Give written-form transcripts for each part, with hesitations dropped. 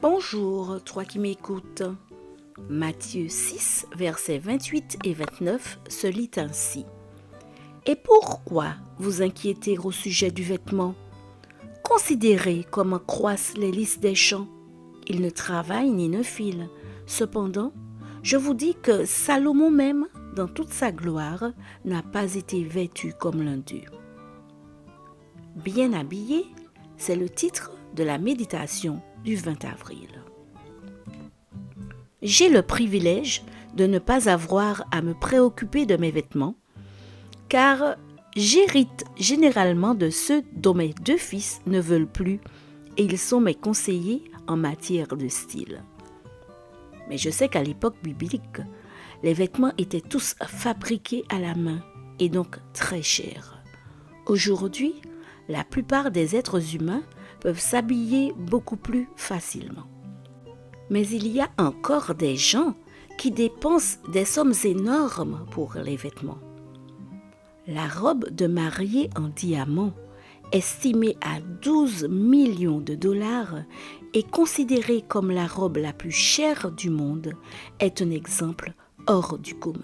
Bonjour, toi qui m'écoutes. Matthieu 6, versets 28 et 29 se lit ainsi. Et pourquoi vous inquiétez au sujet du vêtement? Considérez comment croissent les lys des champs. Ils ne travaillent ni ne filent. Cependant, je vous dis que Salomon même, dans toute sa gloire, n'a pas été vêtu comme l'un d'eux. Bien habillé, c'est le titre de la méditation du 20 avril. J'ai le privilège de ne pas avoir à me préoccuper de mes vêtements, car j'hérite généralement de ceux dont mes deux fils ne veulent plus, et ils sont mes conseillers en matière de style. Mais je sais qu'à l'époque biblique, les vêtements étaient tous fabriqués à la main et donc très chers. Aujourd'hui, la plupart des êtres humains peuvent s'habiller beaucoup plus facilement. Mais il y a encore des gens qui dépensent des sommes énormes pour les vêtements. La robe de mariée en diamant, estimée à 12 millions de dollars et considérée comme la robe la plus chère du monde, est un exemple hors du commun.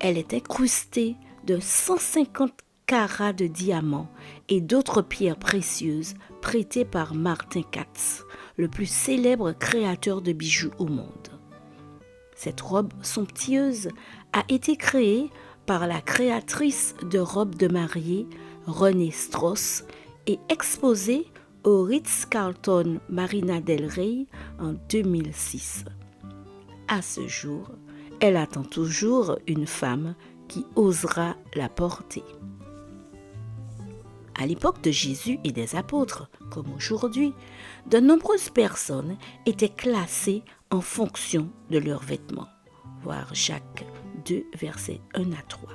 Elle est incrustée de 150 carats de diamants et d'autres pierres précieuses prêtées par Martin Katz, le plus célèbre créateur de bijoux au monde. Cette robe somptueuse a été créée par la créatrice de robes de mariée, Renée Strauss, et exposée au Ritz-Carlton Marina del Rey en 2006. À ce jour, elle attend toujours une femme qui osera la porter. À l'époque de Jésus et des apôtres, comme aujourd'hui, de nombreuses personnes étaient classées en fonction de leurs vêtements. Voir Jacques 2, versets 1 à 3.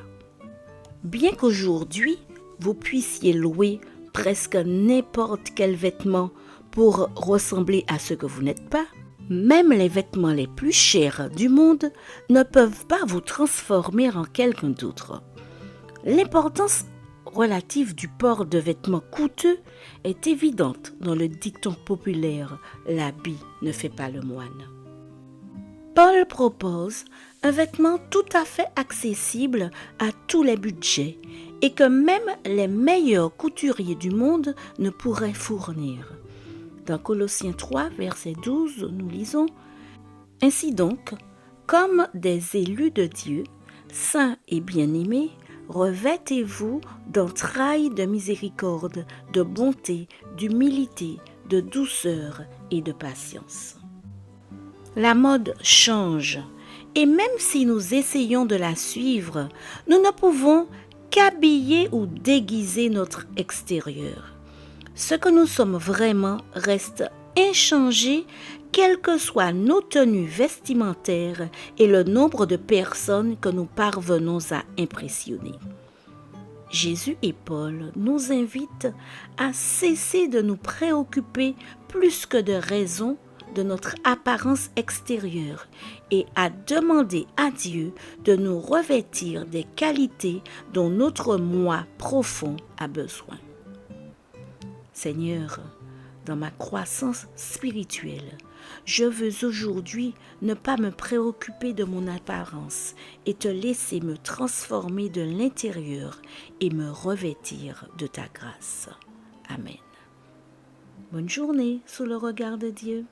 Bien qu'aujourd'hui, vous puissiez louer presque n'importe quel vêtement pour ressembler à ce que vous n'êtes pas, même les vêtements les plus chers du monde ne peuvent pas vous transformer en quelqu'un d'autre. L'importance relative du port de vêtements coûteux est évidente dans le dicton populaire « l'habit ne fait pas le moine ». Paul propose un vêtement tout à fait accessible à tous les budgets et que même les meilleurs couturiers du monde ne pourraient fournir. Dans Colossiens 3, verset 12, nous lisons « Ainsi donc, comme des élus de Dieu, saints et bien-aimés, revêtez-vous d'entrailles de miséricorde, de bonté, d'humilité, de douceur et de patience. » La mode change, et même si nous essayons de la suivre, nous ne pouvons qu'habiller ou déguiser notre extérieur. Ce que nous sommes vraiment reste inchangé, quelles que soient nos tenues vestimentaires et le nombre de personnes que nous parvenons à impressionner. Jésus et Paul nous invitent à cesser de nous préoccuper plus que de raison de notre apparence extérieure et à demander à Dieu de nous revêtir des qualités dont notre moi profond a besoin. Seigneur, dans ma croissance spirituelle, je veux aujourd'hui ne pas me préoccuper de mon apparence et te laisser me transformer de l'intérieur et me revêtir de ta grâce. Amen. Bonne journée sous le regard de Dieu.